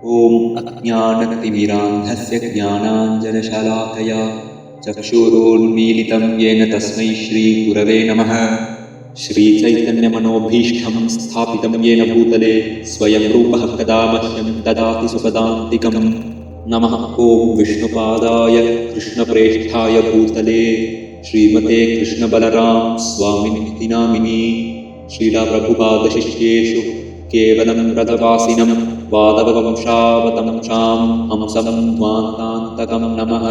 ॐ अज्ञानतिमिरान्धस्य ज्ञानाञ्जनशलाकया चक्षुरोन्मीलितं येन तस्मै श्रीगुरवे नमः। श्रीचैतन्यमनोभीष्टं स्थापितं येन भूतले स्वयं रूपः कदा मह्यं ददाति सुपदान्तिकम्। नमः ॐ विष्णुपादाय कृष्णप्रेष्ठाय भूतले श्रीमते कृष्णबलराम स्वामिनिति नामिनी। श्रीलप्रभुपादशिष्येषु केवलं व्रतवासिनं वादवंशावतंसां हंसं ध्वान्तान्तकं नमः।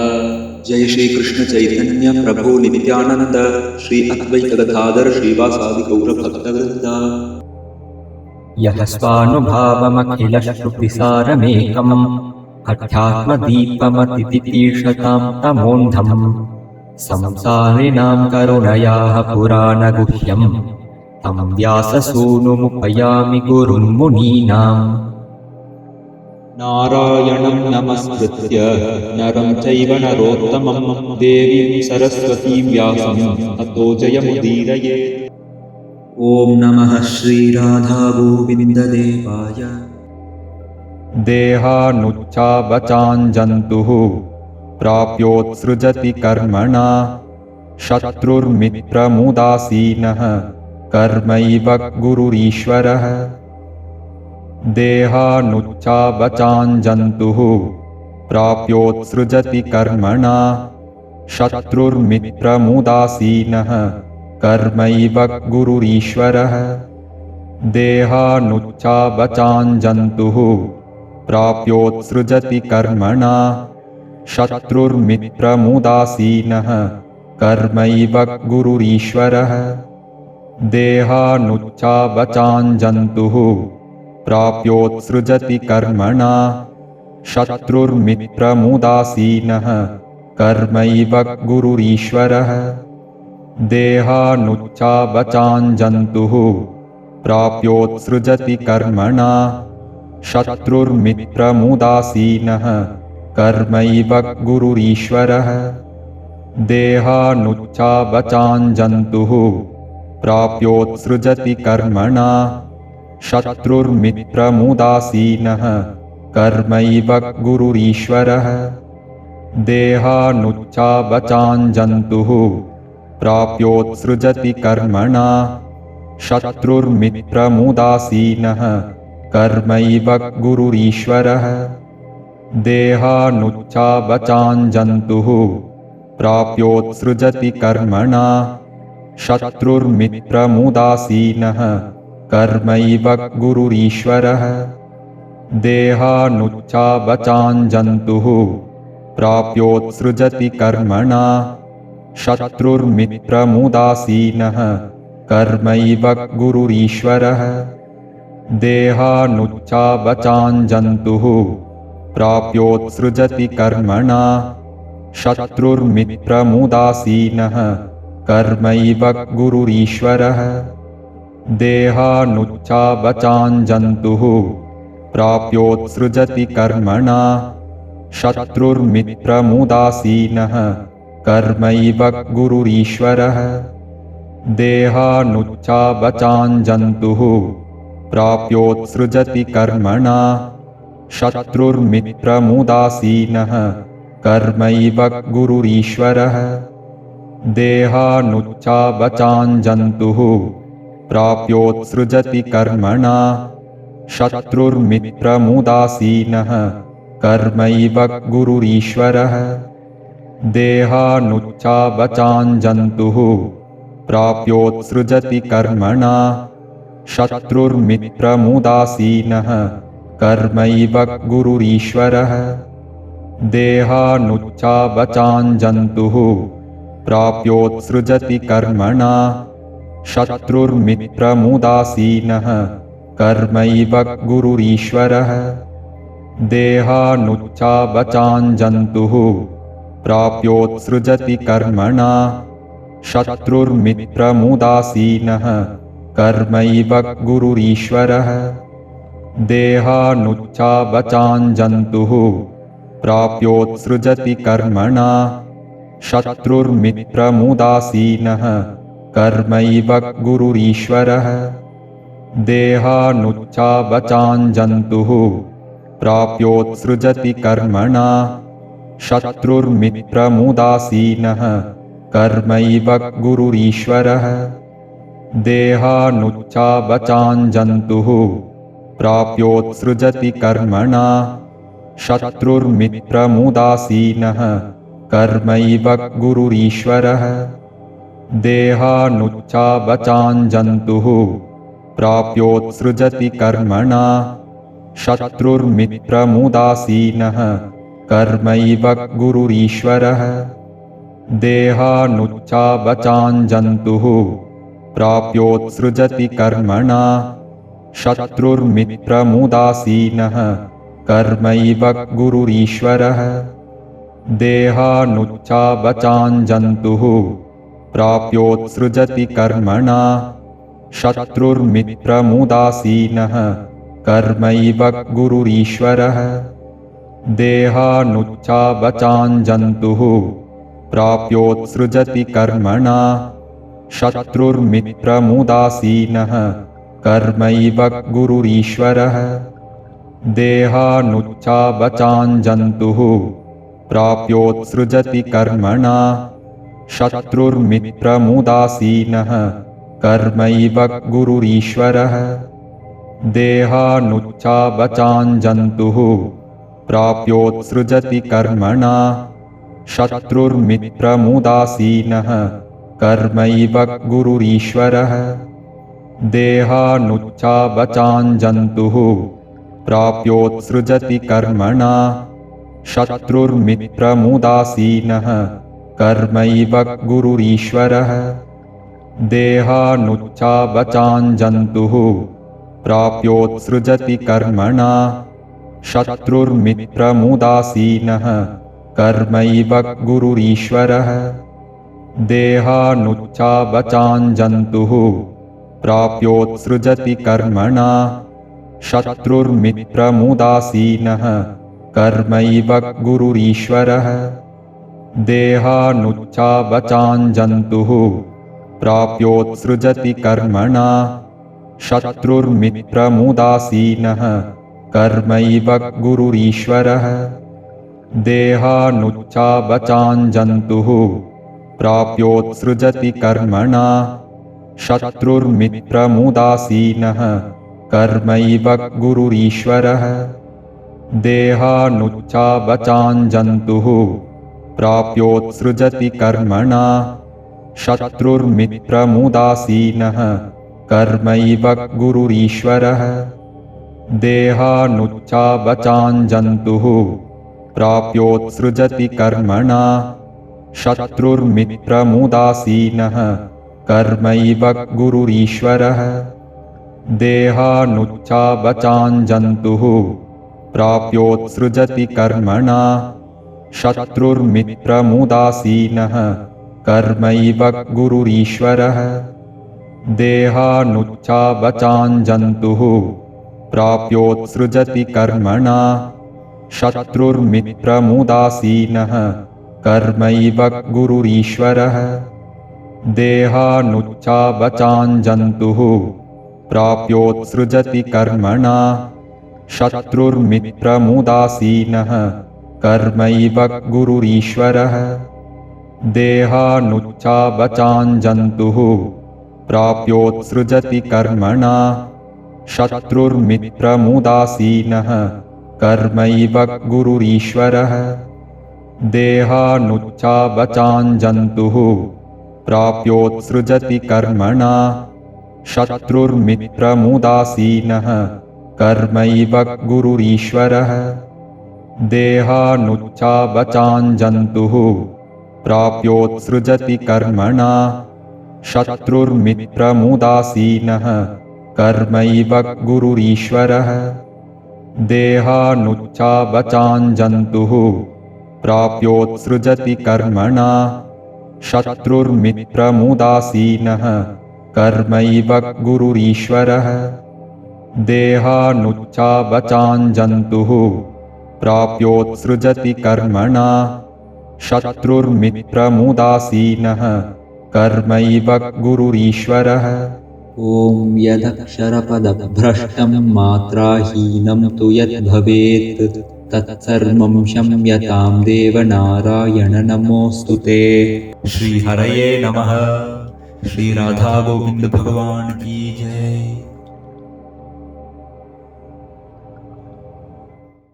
जय श्री कृष्ण चैतन्य प्रभु नित्यानंद श्री अद्वैत गदाधर श्रीवासादि गौरभक्तवृंद। यः स्वानुभावमखिलश्रुतिसारमेकम् अध्यात्मदीपमतितितीर्षतां तमोऽन्धम् संसारिणां करुणयाः पुराणगुह्यम् तं व्याससूनुमुपयामि गुरुं मुनीनाम्। नारायणं नमस्कृत्य नरं चैव नरोत्तमं देवीं सरस्वतीं व्यासं ततो जयमुदीरये। ॐ नमः श्रीराधा गोविन्ददेवाय। देहानुच्चावचाञ्जन्तुः प्राप्योत्सृजति कर्मणा शत्रुर्मित्रमुदासीनः कर्मैव गुरुरीश्वरः। देहानुच्चावचाञ्जन्तुः प्राप्योत्सृजति कर्मणा शत्रुर्मित्रमुदासीनः कर्मैव गुरुरीश्वरः। देहानुच्चावचाञ्जन्तुः प्राप्योत्सृजति कर्मणा शत्रुर्मित्रमुदासीनः कर्मैव गुरुरीश्वरः। देहानुच्चावचाञ्जन्तुः प्राप्योत्सृजति कर्मणा शत्रुर्मित्रमुदासीनः कर्मैव गुरुरीश्वरः। देहानुच्चावचाञ्जन्तुः प्राप्योत्सृजति कर्मणा शत्रुर्मित्रमुदासीनः कर्मैव गुरुरीश्वरः। देहानुच्चावचाञ्जन्तुः प्राप्योत्सृजति कर्मणा शत्रुर्मित्रमुदासीनः कर्मैव गुरुरीश्वरः। देहानुच्चावचाञ्जन्तुः प्राप्योत्सृजति कर्मणा शत्रुर्मित्रमुदासीनः कर्मैव गुरुरीश्वरः। देहानुच्चावचाञ्जन्तुः प्राप्योत्सृजति कर्मणा शत्रुर्मित्रमुदासीनः कर्मैव गुरुरीश्वरः। देहानुच्चावचाञ्जन्तुः प्राप्योत्सृजति कर्मणा शत्रुर्मित्रमुदासीनः कर्मैव गुरुरीश्वरः। देहानुच्चावचाञ्जन्तुः प्राप्योत्सृजति कर्मणा शत्रुर्मित्रमुदासीनः कर्मैव गुरुरीश्वरः। देहानुच्चावचाञ्जन्तुः प्राप्योत्सृजति कर्मणा शत्रुर्मित्रमुदासीनः कर्मैव गुरुरीश्वरः। देहानुच्चावचाञ्जन्तुः प्राप्योत्सृजति कर्मणा शत्रुर्मित्रमुदासीनः कर्मैव गुरुरीश्वरः। देहानुच्चावचाञ्जन्तुः प्राप्योत्सृजति कर्मणा शत्रुर्मित्रमुदासीनः कर्मैव गुरुरीश्वरः। देहानुच्चावचाञ्जन्तुः प्राप्योत्सृजति कर्मणा शत्रुर्मित्रमुदासीनः कर्मैव गुरुरीश्वरः। देहानुच्चावचाञ्जन्तुः प्राप्योत्सृजति कर्मणा शत्रुर्मित्रमुदासीनः कर्मैव गुरुरीश्वरः। देहानुच्चावचाञ्जन्तुः प्राप्योत्सृजति कर्मणा शत्रुर्मित्रमुदासीनः कर्मैव गुरुरीश्वरः। देहानुच्चावचाञ्जन्तुः प्राप्योत्सृजति कर्मणा शत्रुर्मित्रमुदासीनः कर्मैव गुरुरीश्वरः। देहानुच्चावचाञ्जन्तुः प्राप्योत्सृजति कर्मणा शत्रुर्मित्रमुदासीनः कर्मैव गुरुरीश्वरः देहानुच्चावचाञ्जन्तुः प्राप्योत्सृजति कर्मणा शत्रुर्मित्रमुदासीनः कर्मैव गुरुरीश्वरः देहानुच्चावचाञ्जन्तुः प्राप्योत्सृजति कर्मणा शत्रुर्मित्रमुदासीनः कर्मैव गुरुरीश्वरः देहानुच्चावचाञ्जन्तुः प्राप्योत्सृजति कर्मणा शत्रुर्मित्रमुदासीनः कर्मैव गुरुरीश्वरः देहानुच्चावचाञ्जन्तुः प्राप्योत्सृजति कर्मणा शत्रुर्मित्रमुदासीनः कर्मैव गुरुरीश्वरः देहानुच्चावचाञ्जन्तुः प्राप्योत्सृजति कर्मणा शत्रुर्मित्रमुदासीनः कर्मैव गुरुरीश्वरः देहानुच्चावचाञ्जन्तुः प्राप्योत्सृजति कर्मणा शत्रुर्मित्रमुदासीनः कर्मैव गुरुरीश्वरः देहानुच्चावचाञ्जन्तुः प्राप्योत्सृजति कर्मणा शत्रुर्मित्रमुदासीनः कर्मैव गुरुरीश्वरः देहानुच्चावचाञ्जन्तुः प्राप्योत्सृजति कर्मणा शत्रुर्मित्रमुदासीनः कर्मैव गुरुरीश्वरः देहानुच्चावचाञ्जन्तुः प्राप्योत्सृजति कर्मणा शत्रुर्मित्रमुदासीनः कर्मैव गुरुरीश्वरः देहानुच्चावचाञ्जन्तुः प्राप्योत्सृजति कर्मणा शत्रुर्मित्रमुदासीनः कर्मैव गुरुरीश्वरः देहानुच्चावचाञ्जन्तुः प्राप्योत्सृजति कर्मणा शत्रुर्मित्रमुदासीनः कर्मैव गुरुरीश्वरः देहानुच्चावचाञ्जन्तुः प्राप्योत्सृजति कर्मणा शत्रुर्मित्रमुदासीनः कर्मैव गुरुरीश्वरः देहानुच्चावचाञ्जन्तुः प्राप्योत्सृजति कर्मणा शत्रुर्मित्रमुदासीनः कर्मैव गुरुरीश्वरः देहानुच्चावचाञ्जन्तुः प्राप्योत्सृजति कर्मणा शत्रुर्मित्रमुदासीनः कर्मैव गुरुरीश्वरः देहानुच्चावचाञ्जन्तुः प्राप्योत्सृजति कर्मणा शत्रुर्मित्रमुदासीनः कर्मैव गुरुरीश्वरः देहानुच्चावचाञ्जन्तुः प्राप्योत्सृजति कर्मणा शत्रुर्मित्रमुदासीनः कर्मैव गुरुरीश्वरः देहानुच्चावचाञ्जन्तुः प्राप्योत्सृजति कर्मणा शत्रुर्मित्रमुदासीनः कर्मैव गुरुरीश्वरः देहानुच्चावचाञ्जन्तुः प्राप्योत्सृजति कर्मणा शत्रुर्मित्रमुदासीनः कर्मैव गुरुरीश्वरः देहानुच्चावचाञ्जन्तुः प्राप्योत्सृजति कर्मणा शत्रुर्मित्रमुदासीनः कर्मैव गुरुरीश्वरः देहानुच्चावचाञ्जन्तुः प्राप्योत्सृजति कर्मणा शत्रुर्मित्रमुदासीनः कर्मैव गुरुरीश्वरः देहानुच्चावचाञ्जन्तुः प्राप्योत्सृजति कर्मणा शत्रुर्मित्रमुदासीनः कर्मैव गुरुरीश्वरः देहानुच्चावचाञ्जन्तुः प्राप्योत्सृजति कर्मणा शत्रुर्मित्रमुदासीनः कर्मैव गुरुरीश्वरः ॐ यदक्षरपदभ्रष्टं मात्राहीनं तु यद्भवेत् तत्सर्वं क्षम्यतां देव नारायण नमोऽस्तु ते। श्री हरये नमः। श्री राधा गोविंद भगवान की जय।